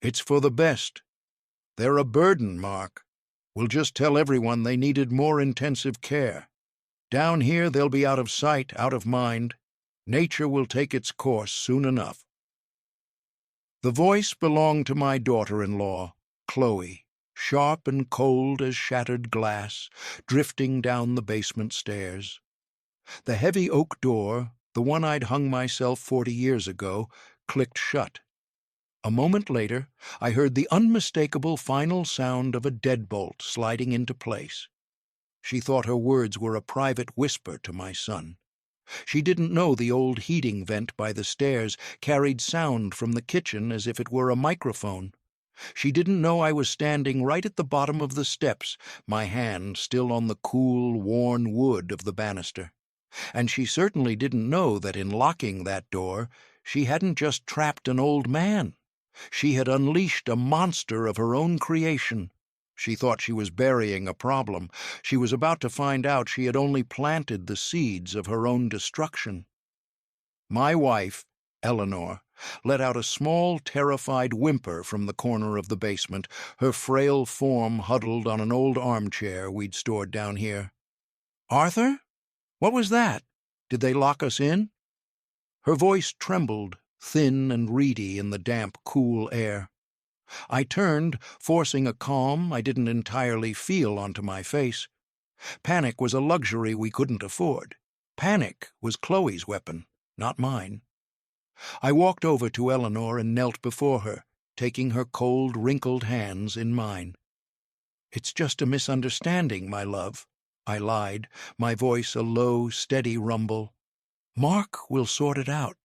It's for the best. They're a burden, Mark. We'll just tell everyone they needed more intensive care. Down here they'll be out of sight, out of mind. Nature will take its course soon enough." The voice belonged to my daughter-in-law, Chloe, sharp and cold as shattered glass, drifting down the basement stairs. The heavy oak door, the one I'd hung myself 40 years ago, clicked shut. A moment later, I heard the unmistakable final sound of a deadbolt sliding into place. She thought her words were a private whisper to my son. She didn't know the old heating vent by the stairs carried sound from the kitchen as if it were a microphone. She didn't know I was standing right at the bottom of the steps, my hand still on the cool, worn wood of the banister. And she certainly didn't know that in locking that door, she hadn't just trapped an old man. She had unleashed a monster of her own creation. She thought she was burying a problem. She was about to find out she had only planted the seeds of her own destruction. My wife, Eleanor, let out a small, terrified whimper from the corner of the basement, her frail form huddled on an old armchair we'd stored down here. "Arthur? What was that? Did they lock us in?" Her voice trembled, thin and reedy in the damp, cool air. I turned, forcing a calm I didn't entirely feel onto my face. Panic was a luxury we couldn't afford. Panic was Chloe's weapon, not mine. I walked over to Eleanor and knelt before her, taking her cold, wrinkled hands in mine. "It's just a misunderstanding, my love," I lied, my voice a low, steady rumble. "Mark will sort it out.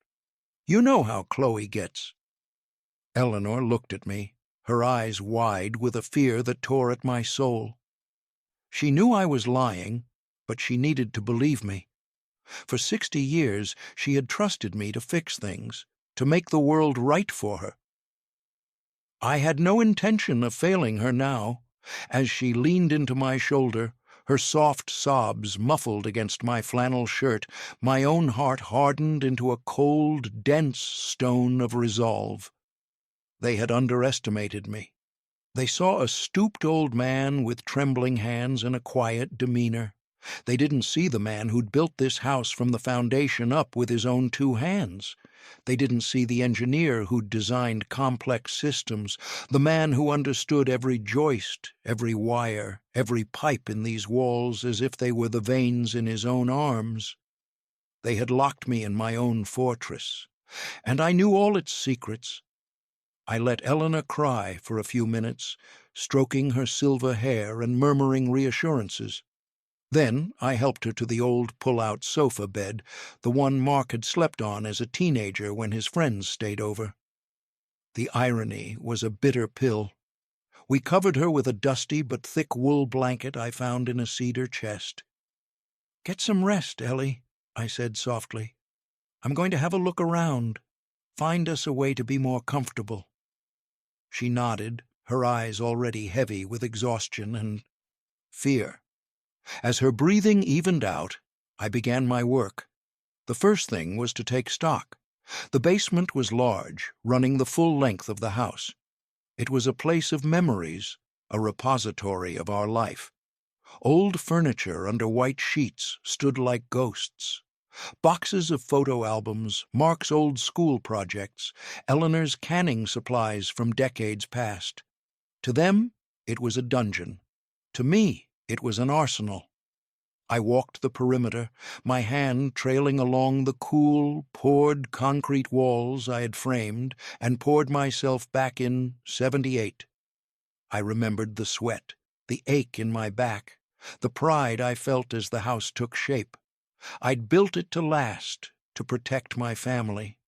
You know how Chloe gets." Eleanor looked at me, her eyes wide with a fear that tore at my soul. She knew I was lying, but she needed to believe me. For 60 years she had trusted me to fix things, to make the world right for her. I had no intention of failing her now. As she leaned into my shoulder, her soft sobs muffled against my flannel shirt, my own heart hardened into a cold, dense stone of resolve. They had underestimated me. They saw a stooped old man with trembling hands and a quiet demeanor. They didn't see the man who'd built this house from the foundation up with his own 2 hands. They didn't see the engineer who'd designed complex systems, the man who understood every joist, every wire, every pipe in these walls as if they were the veins in his own arms. They had locked me in my own fortress, and I knew all its secrets. I let Eleanor cry for a few minutes, stroking her silver hair and murmuring reassurances. Then I helped her to the old pull-out sofa bed, the one Mark had slept on as a teenager when his friends stayed over. The irony was a bitter pill. We covered her with a dusty but thick wool blanket I found in a cedar chest. "Get some rest, Ellie," I said softly. "I'm going to have a look around. Find us a way to be more comfortable." She nodded, her eyes already heavy with exhaustion and fear. As her breathing evened out, I began my work. The first thing was to take stock. The basement was large, running the full length of the house. It was a place of memories, a repository of our life. Old furniture under white sheets stood like ghosts. Boxes of photo albums, Mark's old school projects, Eleanor's canning supplies from decades past. To them, it was a dungeon. To me, it was an arsenal. I walked the perimeter, my hand trailing along the cool, poured concrete walls I had framed, and poured myself back in 78. I remembered the sweat, the ache in my back, the pride I felt as the house took shape. I'd built it to last, to protect my family.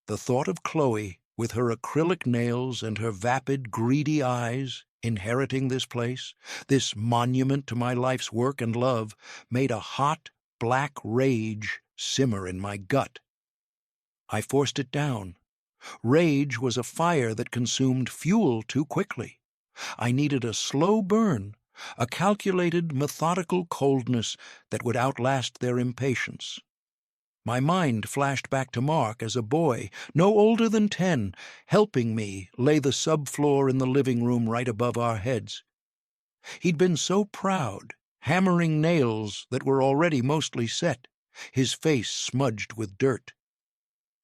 The thought of Chloe, with her acrylic nails and her vapid, greedy eyes, inheriting this place, this monument to my life's work and love, made a hot, black rage simmer in my gut. I forced it down. Rage was a fire that consumed fuel too quickly. I needed a slow burn, a calculated, methodical coldness that would outlast their impatience. My mind flashed back to Mark as a boy, no older than 10, helping me lay the subfloor in the living room right above our heads. He'd been so proud, hammering nails that were already mostly set, his face smudged with dirt.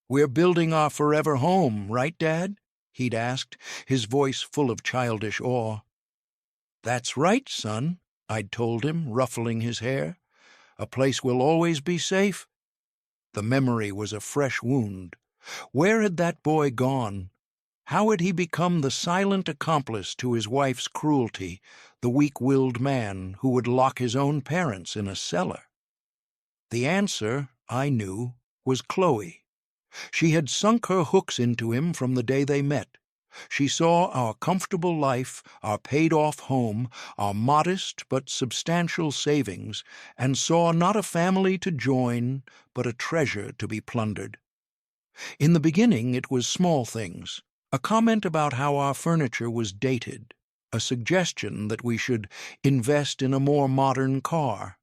"We're building our forever home, right, Dad?" he'd asked, his voice full of childish awe. "That's right, son," I'd told him, ruffling his hair. "A place we'll always be safe." The memory was a fresh wound. Where had that boy gone? How had he become the silent accomplice to his wife's cruelty, the weak-willed man who would lock his own parents in a cellar? The answer, I knew, was Chloe. She had sunk her hooks into him from the day they met. She saw our comfortable life, our paid-off home, our modest but substantial savings, and saw not a family to join, but a treasure to be plundered. In the beginning it was small things, a comment about how our furniture was dated, a suggestion that we should invest in a more modern car.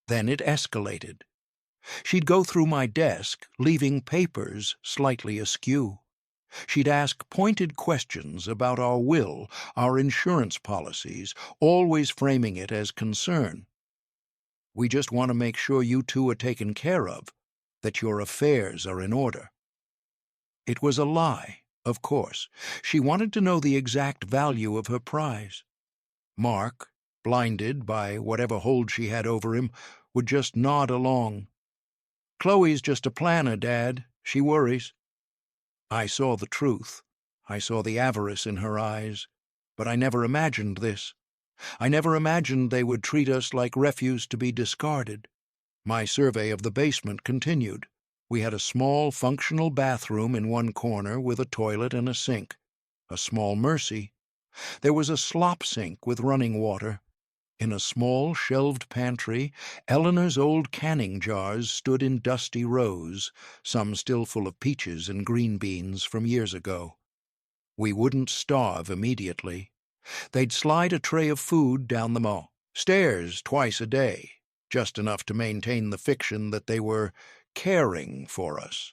Then it escalated. She'd go through my desk, leaving papers slightly askew. She'd ask pointed questions about our will, our insurance policies, always framing it as concern. "We just want to make sure you two are taken care of, that your affairs are in order." It was a lie, of course. She wanted to know the exact value of her prize. Mark, blinded by whatever hold she had over him, would just nod along. "Chloe's just a planner, Dad. She worries." I saw the truth. I saw the avarice in her eyes. But I never imagined this. I never imagined they would treat us like refuse to be discarded. My survey of the basement continued. We had a small, functional bathroom in one corner with a toilet and a sink. A small mercy. There was a slop sink with running water. In a small, shelved pantry, Eleanor's old canning jars stood in dusty rows, some still full of peaches and green beans from years ago. We wouldn't starve immediately. They'd slide a tray of food down the stairs twice a day, just enough to maintain the fiction that they were caring for us.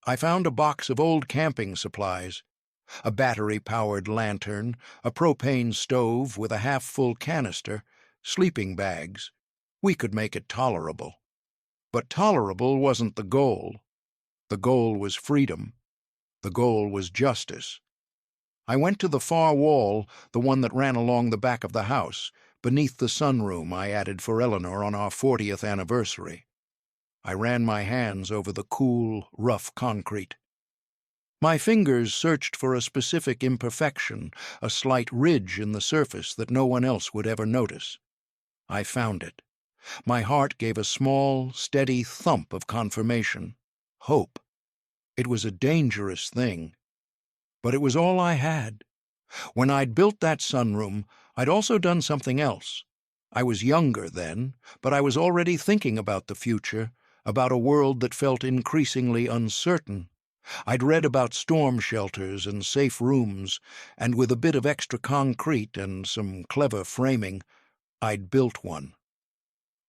I found a box of old camping supplies, a battery-powered lantern, a propane stove with a half-full canister, sleeping bags. We could make it tolerable. But tolerable wasn't the goal. The goal was freedom. The goal was justice. I went to the far wall, the one that ran along the back of the house, beneath the sunroom I added for Eleanor on our 40th anniversary. I ran my hands over the cool, rough concrete. My fingers searched for a specific imperfection, a slight ridge in the surface that no one else would ever notice. I found it. My heart gave a small, steady thump of confirmation. Hope. It was a dangerous thing. But it was all I had. When I'd built that sunroom, I'd also done something else. I was younger then, but I was already thinking about the future, about a world that felt increasingly uncertain. I'd read about storm shelters and safe rooms, and with a bit of extra concrete and some clever framing, I'd built one.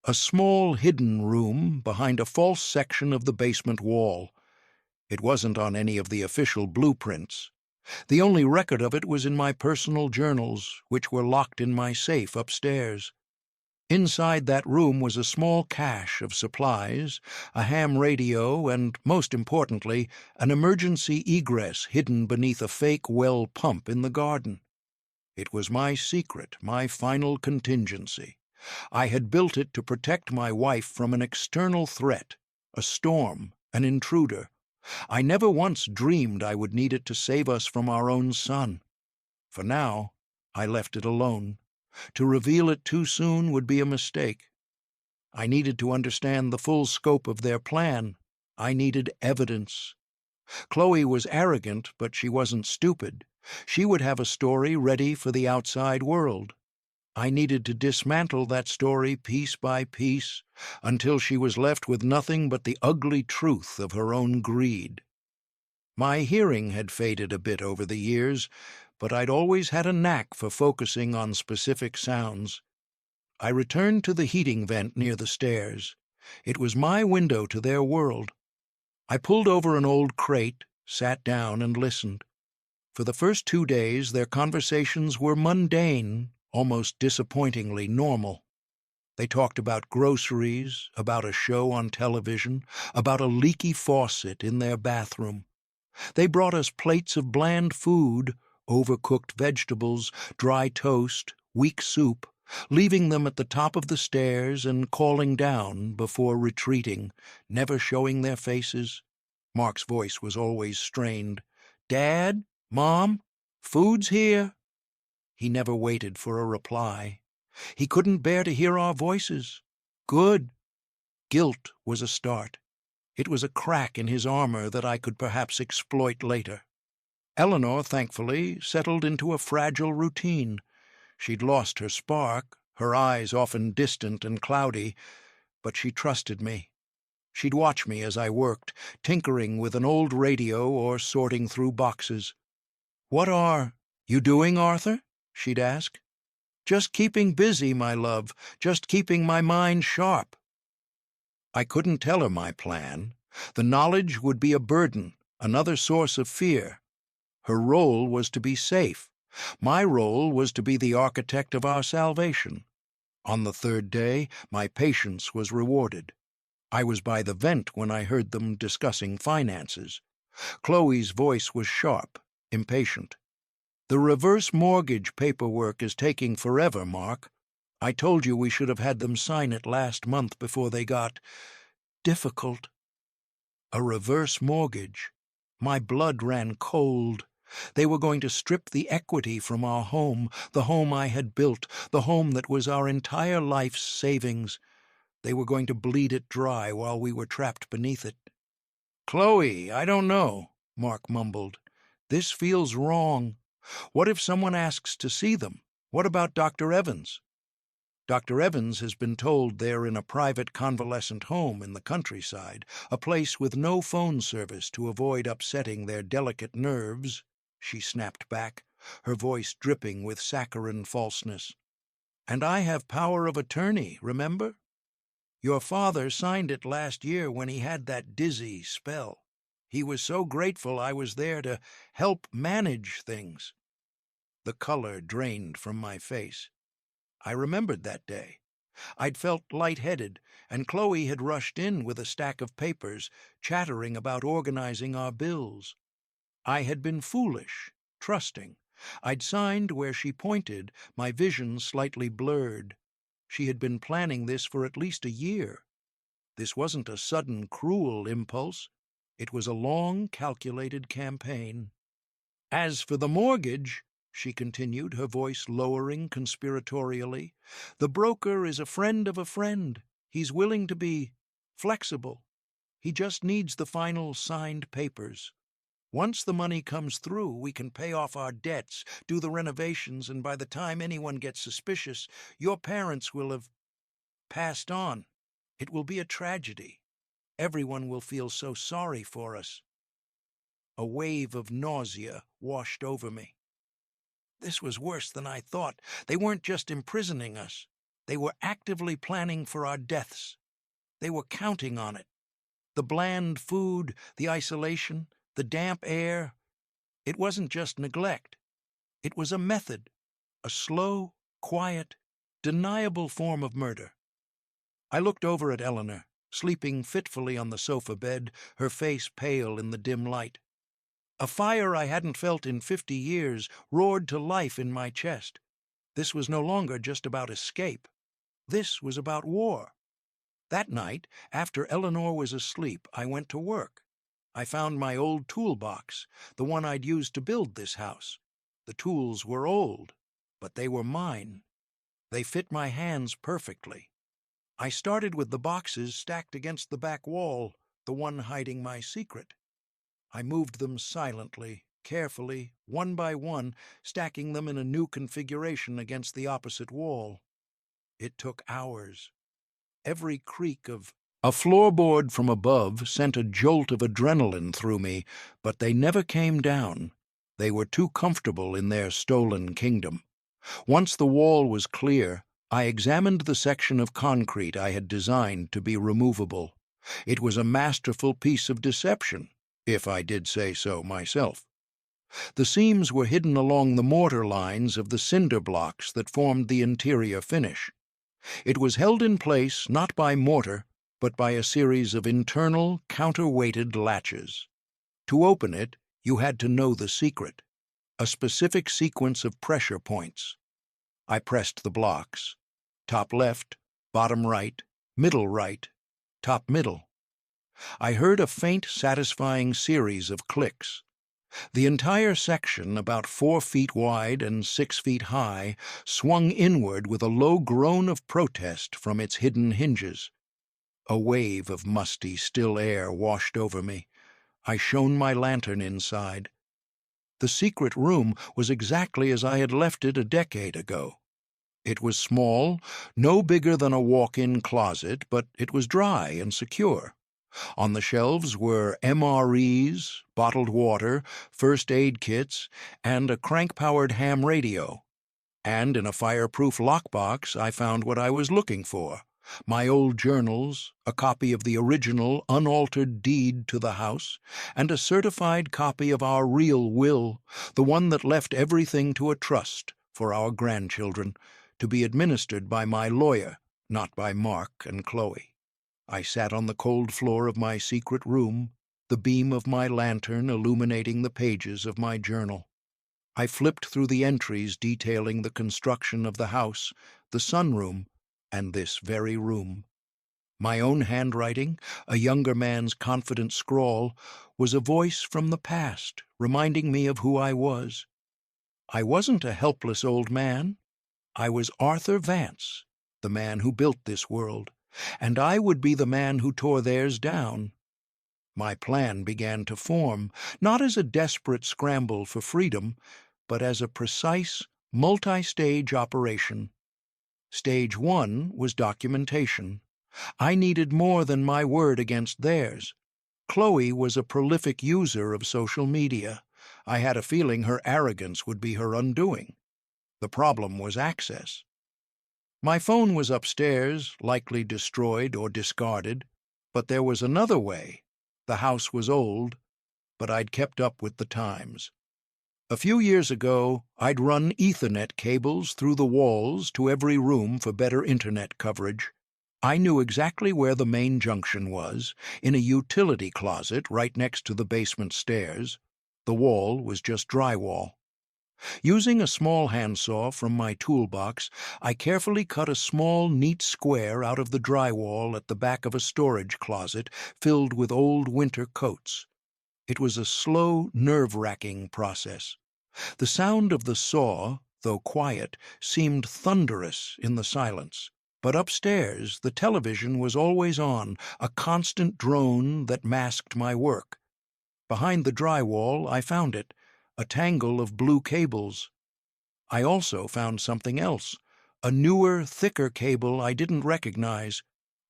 A small hidden room behind a false section of the basement wall. It wasn't on any of the official blueprints. The only record of it was in my personal journals, which were locked in my safe upstairs. Inside that room was a small cache of supplies, a ham radio, and, most importantly, an emergency egress hidden beneath a fake well pump in the garden. It was my secret, my final contingency. I had built it to protect my wife from an external threat, a storm, an intruder. I never once dreamed I would need it to save us from our own son. For now, I left it alone. To reveal it too soon would be a mistake. I needed to understand the full scope of their plan. I needed evidence. Chloe was arrogant, but she wasn't stupid. She would have a story ready for the outside world. I needed to dismantle that story piece by piece until she was left with nothing but the ugly truth of her own greed. My hearing had faded a bit over the years, but I'd always had a knack for focusing on specific sounds. I returned to the heating vent near the stairs. It was my window to their world. I pulled over an old crate, sat down, and listened. For the first 2 days, their conversations were mundane, almost disappointingly normal. They talked about groceries, about a show on television, about a leaky faucet in their bathroom. They brought us plates of bland food, overcooked vegetables, dry toast, weak soup, leaving them at the top of the stairs and calling down before retreating, never showing their faces. Mark's voice was always strained. "Dad? Mom? Food's here." He never waited for a reply. He couldn't bear to hear our voices. Good. Guilt was a start. It was a crack in his armor that I could perhaps exploit later. Eleanor, thankfully, settled into a fragile routine. She'd lost her spark, her eyes often distant and cloudy, but she trusted me. She'd watch me as I worked, tinkering with an old radio or sorting through boxes. "What are you doing, Arthur?" she'd ask. "Just keeping busy, my love, just keeping my mind sharp." I couldn't tell her my plan. The knowledge would be a burden, another source of fear. Her role was to be safe. My role was to be the architect of our salvation. On the third day, my patience was rewarded. I was by the vent when I heard them discussing finances. Chloe's voice was sharp, impatient. "The reverse mortgage paperwork is taking forever, Mark. I told you we should have had them sign it last month before they got difficult." A reverse mortgage. My blood ran cold. They were going to strip the equity from our home, the home I had built, the home that was our entire life's savings. They were going to bleed it dry while we were trapped beneath it. "Chloe, I don't know," Mark mumbled. "This feels wrong. What if someone asks to see them? What about Dr. Evans?" "Dr. Evans has been told they're in a private convalescent home in the countryside, a place with no phone service to avoid upsetting their delicate nerves," she snapped back, her voice dripping with saccharine falseness. "And I have power of attorney, remember? Your father signed it last year when he had that dizzy spell. He was so grateful I was there to help manage things." The color drained from my face. I remembered that day. I'd felt lightheaded, and Chloe had rushed in with a stack of papers, chattering about organizing our bills. I had been foolish, trusting. I'd signed where she pointed, my vision slightly blurred. She had been planning this for at least a year. This wasn't a sudden, cruel impulse. It was a long, calculated campaign. "As for the mortgage," she continued, her voice lowering conspiratorially, "the broker is a friend of a friend. He's willing to be flexible. He just needs the final signed papers. Once the money comes through, we can pay off our debts, do the renovations, and by the time anyone gets suspicious, your parents will have passed on. It will be a tragedy. Everyone will feel so sorry for us." A wave of nausea washed over me. This was worse than I thought. They weren't just imprisoning us. They were actively planning for our deaths. They were counting on it. The bland food, the isolation, the damp air. It wasn't just neglect. It was a method, a slow, quiet, deniable form of murder. I looked over at Eleanor, sleeping fitfully on the sofa bed, her face pale in the dim light. A fire I hadn't felt in 50 years roared to life in my chest. This was no longer just about escape. This was about war. That night, after Eleanor was asleep, I went to work. I found my old toolbox, the one I'd used to build this house. The tools were old, but they were mine. They fit my hands perfectly. I started with the boxes stacked against the back wall, the one hiding my secret. I moved them silently, carefully, one by one, stacking them in a new configuration against the opposite wall. It took hours. Every creak of a floorboard from above sent a jolt of adrenaline through me, but they never came down. They were too comfortable in their stolen kingdom. Once the wall was clear, I examined the section of concrete I had designed to be removable. It was a masterful piece of deception, if I did say so myself. The seams were hidden along the mortar lines of the cinder blocks that formed the interior finish. It was held in place not by mortar, but by a series of internal, counterweighted latches. To open it, you had to know the secret, a specific sequence of pressure points. I pressed the blocks. Top left, bottom right, top middle. I heard a faint, satisfying series of clicks. The entire section, about 4 feet wide and 6 feet high, swung inward with a low groan of protest from its hidden hinges. A wave of musty, still air washed over me. I shone my lantern inside. The secret room was exactly as I had left it a decade ago. It was small, no bigger than a walk-in closet, but it was dry and secure. On the shelves were MREs, bottled water, first aid kits, and a crank-powered ham radio. And in a fireproof lockbox I found what I was looking for: my old journals, a copy of the original unaltered deed to the house, and a certified copy of our real will, the one that left everything to a trust for our grandchildren, to be administered by my lawyer, not by Mark and Chloe. I sat on the cold floor of my secret room, the beam of my lantern illuminating the pages of my journal. I flipped through the entries detailing the construction of the house, the sunroom, and this very room. My own handwriting, a younger man's confident scrawl, was a voice from the past, reminding me of who I was. I wasn't a helpless old man. I was Arthur Vance, the man who built this world, and I would be the man who tore theirs down. My plan began to form, not as a desperate scramble for freedom, but as a precise, multi-stage operation. Stage 1 was documentation. I needed more than my word against theirs. Chloe was a prolific user of social media. I had a feeling her arrogance would be her undoing. The problem was access. My phone was upstairs, likely destroyed or discarded, but there was another way. The house was old, but I'd kept up with the times. A few years ago, I'd run Ethernet cables through the walls to every room for better internet coverage. I knew exactly where the main junction was, in a utility closet right next to the basement stairs. The wall was just drywall. Using a small handsaw from my toolbox, I carefully cut a small, neat square out of the drywall at the back of a storage closet filled with old winter coats. It was a slow, nerve-wracking process. The sound of the saw, though quiet, seemed thunderous in the silence. But upstairs, the television was always on, a constant drone that masked my work. Behind the drywall, I found it, a tangle of blue cables. I also found something else, a newer, thicker cable I didn't recognize.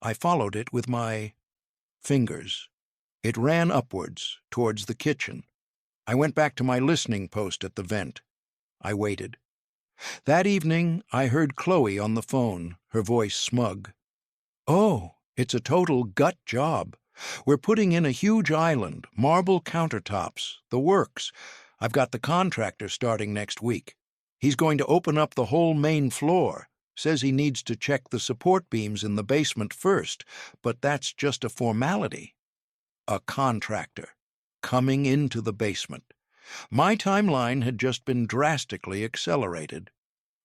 I followed it with my fingers. It ran upwards, towards the kitchen. I went back to my listening post at the vent. I waited. That evening, I heard Chloe on the phone, her voice smug. "Oh, it's a total gut job. We're putting in a huge island, marble countertops, the works. I've got the contractor starting next week. He's going to open up the whole main floor. Says he needs to check the support beams in the basement first, but that's just a formality." A contractor, coming into the basement. My timeline had just been drastically accelerated.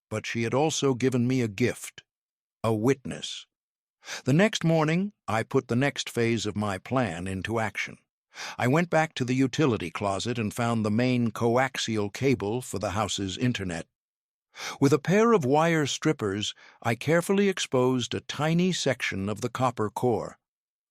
But she had also given me a gift, a witness. The next morning, I put the next phase of my plan into action. I went back to the utility closet and found the main coaxial cable for the house's internet. With a pair of wire strippers, I carefully exposed a tiny section of the copper core.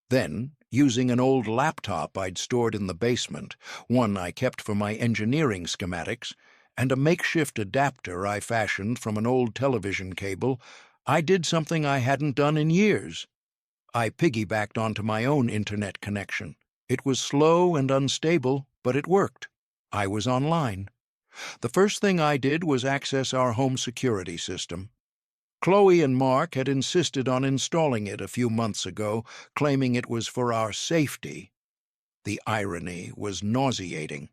Then, using an old laptop I'd stored in the basement, one I kept for my engineering schematics, and a makeshift adapter I fashioned from an old television cable, I did something I hadn't done in years. I piggybacked onto my own internet connection. It was slow and unstable, but it worked. I was online. The first thing I did was access our home security system. Chloe and Mark had insisted on installing it a few months ago, claiming it was for our safety. The irony was nauseating.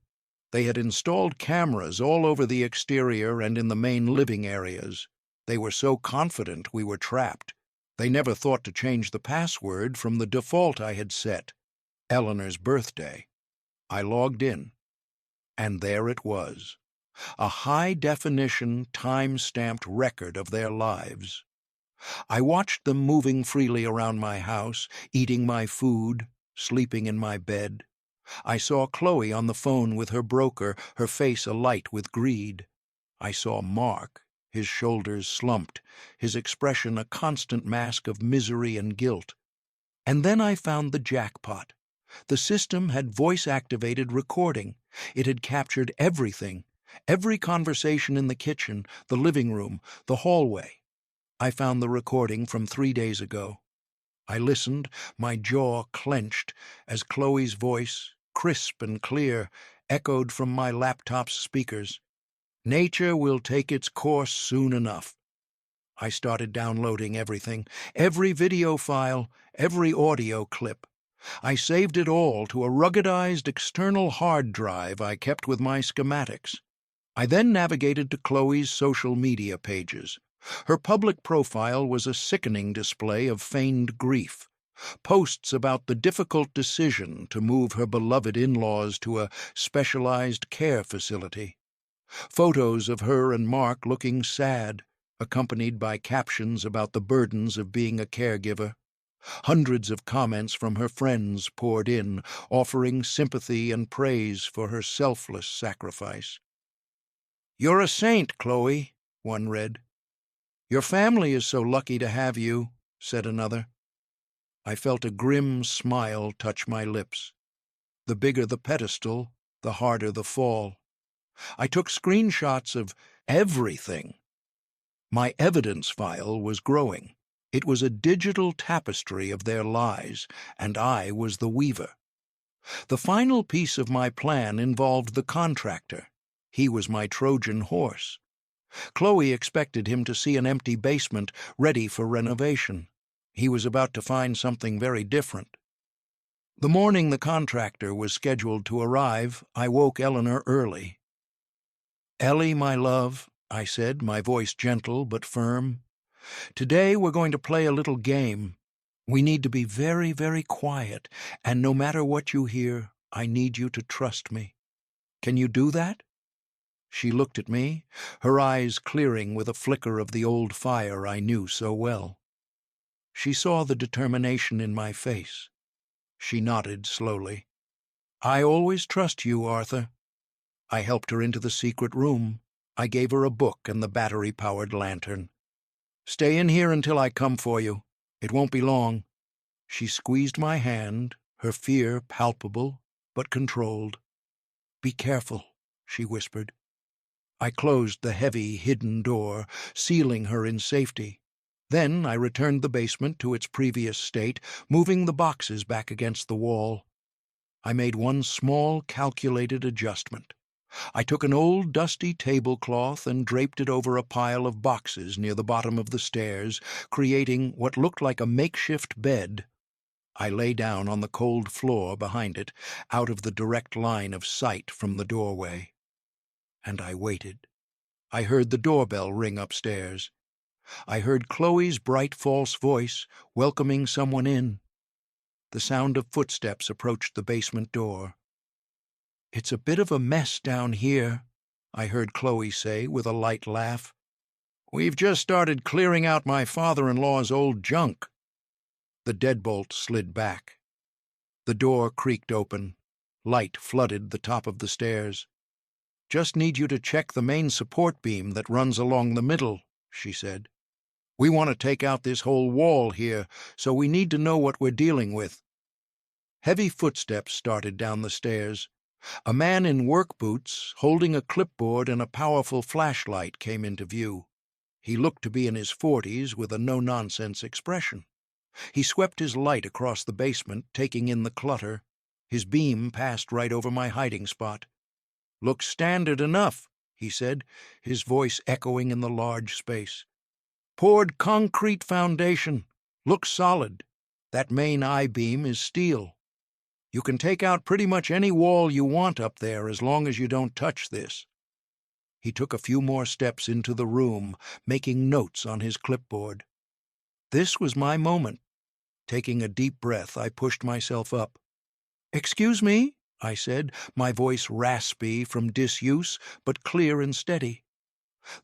They had installed cameras all over the exterior and in the main living areas. They were so confident we were trapped. They never thought to change the password from the default I had set. Eleanor's birthday. I logged in, and there it was. A high-definition, time-stamped record of their lives. I watched them moving freely around my house, eating my food, sleeping in my bed. I saw Chloe on the phone with her broker, her face alight with greed. I saw Mark, his shoulders slumped, his expression a constant mask of misery and guilt. And then I found the jackpot. The system had voice-activated recording. It had captured everything, every conversation in the kitchen, the living room, the hallway. I found the recording from 3 days ago. I listened, my jaw clenched, as Chloe's voice, crisp and clear, echoed from my laptop's speakers. Nature will take its course soon enough. I started downloading everything, every video file, every audio clip. I saved it all to a ruggedized external hard drive I kept with my schematics. I then navigated to Chloe's social media pages. Her public profile was a sickening display of feigned grief. Posts about the difficult decision to move her beloved in-laws to a specialized care facility. Photos of her and Mark looking sad, accompanied by captions about the burdens of being a caregiver. Hundreds of comments from her friends poured in, offering sympathy and praise for her selfless sacrifice. "You're a saint, Chloe," one read. "Your family is so lucky to have you," said another. I felt a grim smile touch my lips. The bigger the pedestal, the harder the fall. I took screenshots of everything. My evidence file was growing. It was a digital tapestry of their lies, and I was the weaver. The final piece of my plan involved the contractor. He was my Trojan horse. Chloe expected him to see an empty basement ready for renovation. He was about to find something very different. The morning the contractor was scheduled to arrive, I woke Eleanor early. "Ellie, my love," I said, my voice gentle but firm, "today we're going to play a little game. We need to be very, very quiet, and no matter what you hear, I need you to trust me. Can you do that?" She looked at me, her eyes clearing with a flicker of the old fire I knew so well. She saw the determination in my face. She nodded slowly. "I always trust you, Arthur." I helped her into the secret room. I gave her a book and the battery-powered lantern. "Stay in here until I come for you. It won't be long." She squeezed my hand, her fear palpable but controlled. "Be careful," she whispered. I closed the heavy, hidden door, sealing her in safety. Then I returned the basement to its previous state, moving the boxes back against the wall. I made one small, calculated adjustment. I took an old, dusty tablecloth and draped it over a pile of boxes near the bottom of the stairs, creating what looked like a makeshift bed. I lay down on the cold floor behind it, out of the direct line of sight from the doorway. And I waited. I heard the doorbell ring upstairs. I heard Chloe's bright false voice welcoming someone in. The sound of footsteps approached the basement door. "It's a bit of a mess down here," I heard Chloe say with a light laugh. "We've just started clearing out my father-in-law's old junk." The deadbolt slid back. The door creaked open. Light flooded the top of the stairs. "Just need you to check the main support beam that runs along the middle," she said. "We want to take out this whole wall here, so we need to know what we're dealing with." Heavy footsteps started down the stairs. A man in work boots, holding a clipboard and a powerful flashlight, came into view. He looked to be in his 40s with a no-nonsense expression. He swept his light across the basement, taking in the clutter. His beam passed right over my hiding spot. "Looks standard enough," he said, his voice echoing in the large space. Poured concrete foundation. Looks solid. That main I-beam is steel. You can take out pretty much any wall you want up there as long as you don't touch this." He took a few more steps into the room, making notes on his clipboard. This was my moment. Taking a deep breath, I pushed myself up. "Excuse me," I said, my voice raspy from disuse, but clear and steady.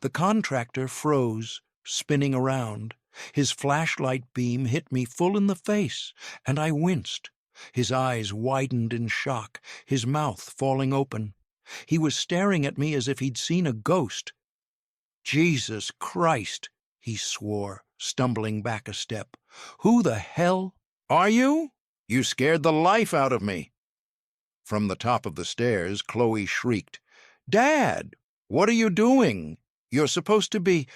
The contractor froze, spinning around. His flashlight beam hit me full in the face, and I winced. His eyes widened in shock, his mouth falling open. He was staring at me as if he'd seen a ghost. "Jesus Christ," he swore, stumbling back a step. "Who the hell are you? You scared the life out of me." From the top of the stairs, Chloe shrieked, "Dad, what are you doing? You're supposed to be—"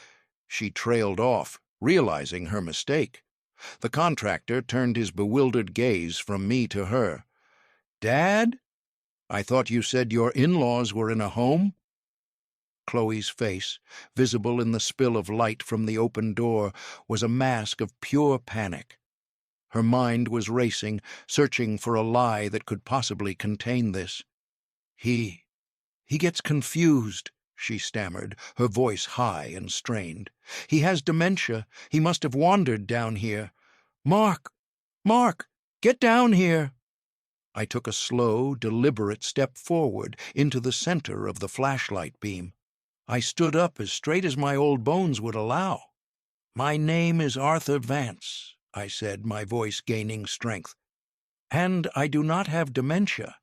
She trailed off, realizing her mistake. The contractor turned his bewildered gaze from me to her. "Dad? I thought you said your in-laws were in a home?" Chloe's face, visible in the spill of light from the open door, was a mask of pure panic. Her mind was racing, searching for a lie that could possibly contain this. He gets confused," she stammered, her voice high and strained. "He has dementia. He must have wandered down here. Mark, get down here." I took a slow, deliberate step forward into the center of the flashlight beam. I stood up as straight as my old bones would allow. "My name is Arthur Vance," I said, my voice gaining strength. "And I do not have dementia.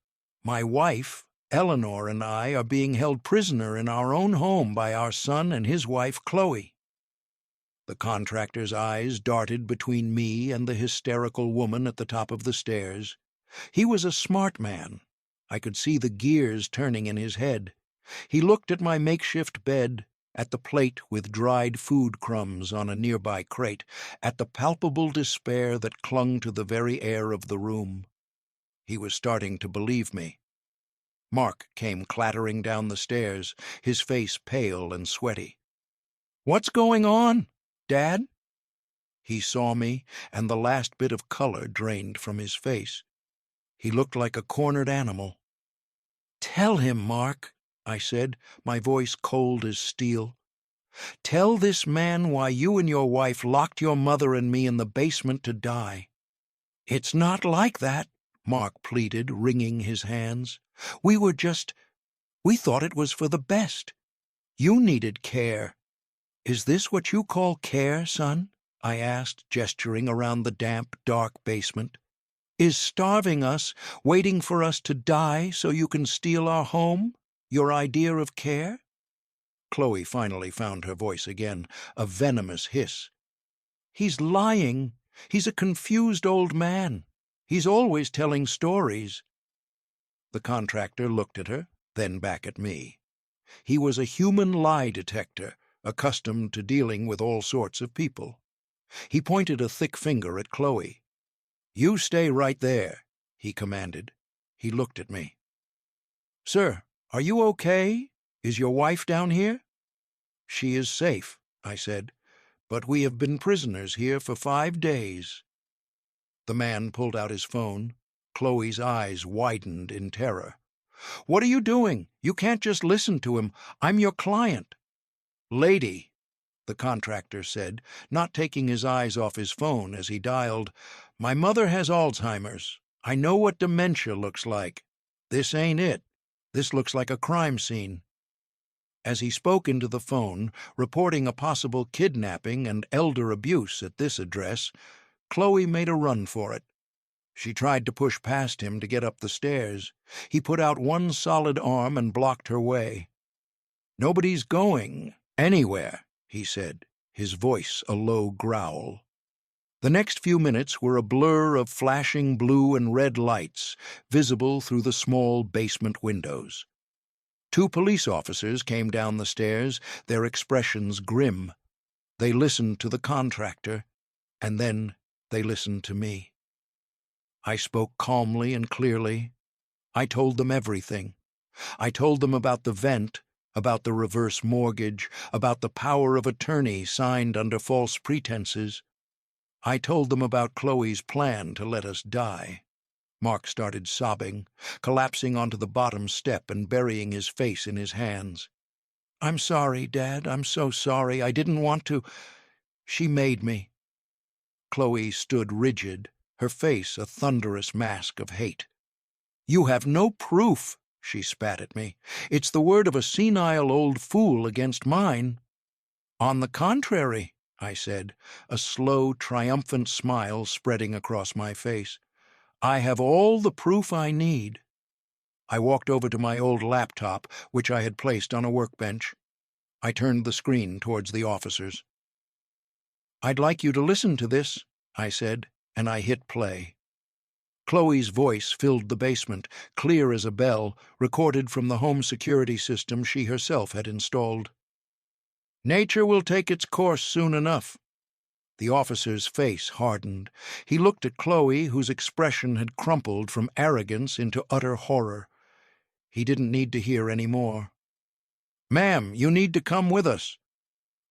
My wife, Eleanor, and I are being held prisoner in our own home by our son and his wife, Chloe." The contractor's eyes darted between me and the hysterical woman at the top of the stairs. He was a smart man. I could see the gears turning in his head. He looked at my makeshift bed, at the plate with dried food crumbs on a nearby crate, at the palpable despair that clung to the very air of the room. He was starting to believe me. Mark came clattering down the stairs, his face pale and sweaty. "What's going on, Dad?" He saw me, and the last bit of color drained from his face. He looked like a cornered animal. "Tell him, Mark," I said, my voice cold as steel. "Tell this man why you and your wife locked your mother and me in the basement to die." "It's not like that," Mark pleaded, wringing his hands. We thought it was for the best. You needed care." "Is this what you call care, son?" I asked, gesturing around the damp, dark basement. "Is starving us, waiting for us to die so you can steal our home, your idea of care?" Chloe finally found her voice again, a venomous hiss. "He's lying. He's a confused old man. He's always telling stories." The contractor looked at her, then back at me. He was a human lie detector, accustomed to dealing with all sorts of people. He pointed a thick finger at Chloe. "You stay right there," he commanded. He looked at me. "Sir, are you okay? Is your wife down here?" "She is safe," I said, "but we have been prisoners here for 5 days." The man pulled out his phone. Chloe's eyes widened in terror. "What are you doing? You can't just listen to him. I'm your client." "Lady," the contractor said, not taking his eyes off his phone as he dialed, "my mother has Alzheimer's. I know what dementia looks like. This ain't it. This looks like a crime scene." As he spoke into the phone, reporting a possible kidnapping and elder abuse at this address, Chloe made a run for it. She tried to push past him to get up the stairs. He put out one solid arm and blocked her way. "Nobody's going anywhere," he said, his voice a low growl. The next few minutes were a blur of flashing blue and red lights, visible through the small basement windows. 2 police officers came down the stairs, their expressions grim. They listened to the contractor, and then they listened to me. I spoke calmly and clearly. I told them everything. I told them about the vent, about the reverse mortgage, about the power of attorney signed under false pretenses. I told them about Chloe's plan to let us die. Mark started sobbing, collapsing onto the bottom step and burying his face in his hands. "I'm sorry, Dad. I'm so sorry. I didn't want to. She made me." Chloe stood rigid, her face a thunderous mask of hate. "You have no proof," she spat at me. "It's the word of a senile old fool against mine." "On the contrary," I said, a slow, triumphant smile spreading across my face. "I have all the proof I need." I walked over to my old laptop, which I had placed on a workbench. I turned the screen towards the officers. "I'd like you to listen to this," I said, and I hit play. Chloe's voice filled the basement, clear as a bell, recorded from the home security system she herself had installed. "Nature will take its course soon enough." The officer's face hardened. He looked at Chloe, whose expression had crumpled from arrogance into utter horror. He didn't need to hear any more. "Ma'am, you need to come with us."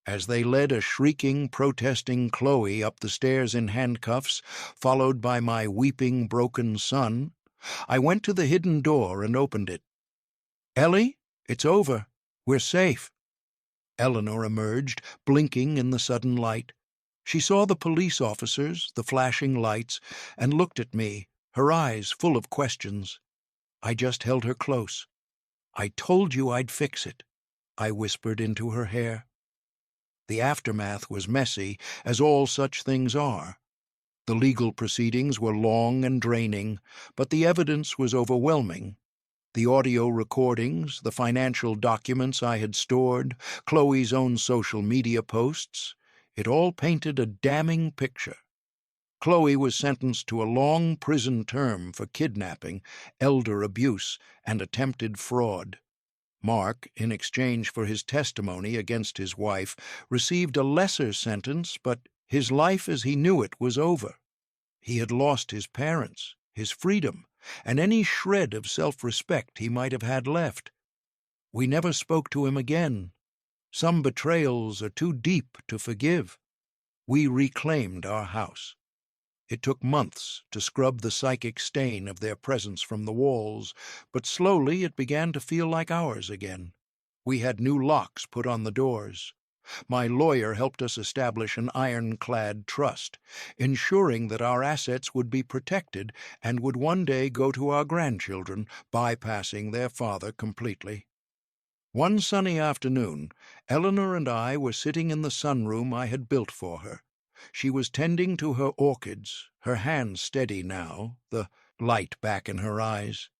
As they led a shrieking, protesting Chloe up the stairs in handcuffs, followed by my weeping, broken son, I went to the hidden door and opened it. "Ellie, it's over. We're safe." Eleanor emerged, blinking in the sudden light. She saw the police officers, the flashing lights, and looked at me, her eyes full of questions. I just held her close. "I told you I'd fix it," I whispered into her hair. The aftermath was messy, as all such things are. The legal proceedings were long and draining, but the evidence was overwhelming. The audio recordings, the financial documents I had stored, Chloe's own social media posts, it all painted a damning picture. Chloe was sentenced to a long prison term for kidnapping, elder abuse, and attempted fraud. Mark, in exchange for his testimony against his wife, received a lesser sentence, but his life as he knew it was over. He had lost his parents, his freedom, and any shred of self-respect he might have had left. We never spoke to him again. Some betrayals are too deep to forgive. We reclaimed our house. It took months to scrub the psychic stain of their presence from the walls, but slowly it began to feel like ours again. We had new locks put on the doors. My lawyer helped us establish an ironclad trust, ensuring that our assets would be protected and would one day go to our grandchildren, bypassing their father completely. One sunny afternoon, Eleanor and I were sitting in the sunroom I had built for her. She was tending to her orchids, her hands steady now, the light back in her eyes.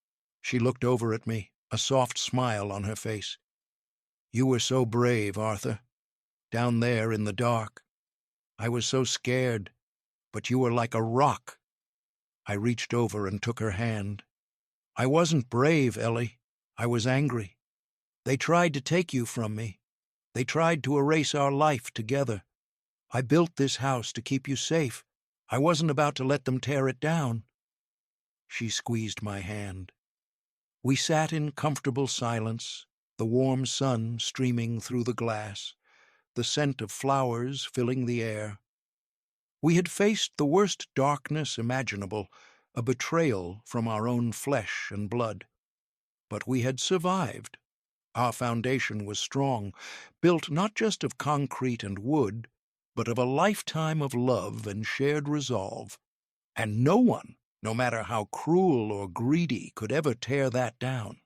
She looked over at me, a soft smile on her face. "You were so brave, Arthur. Down there in the dark. I was so scared, but you were like a rock." I reached over and took her hand. "I wasn't brave, Ellie. I was angry. They tried to take you from me. They tried to erase our life together. I built this house to keep you safe. I wasn't about to let them tear it down." She squeezed my hand. We sat in comfortable silence, the warm sun streaming through the glass, the scent of flowers filling the air. We had faced the worst darkness imaginable, a betrayal from our own flesh and blood. But we had survived. Our foundation was strong, built not just of concrete and wood, but of a lifetime of love and shared resolve. And no one, no matter how cruel or greedy, could ever tear that down.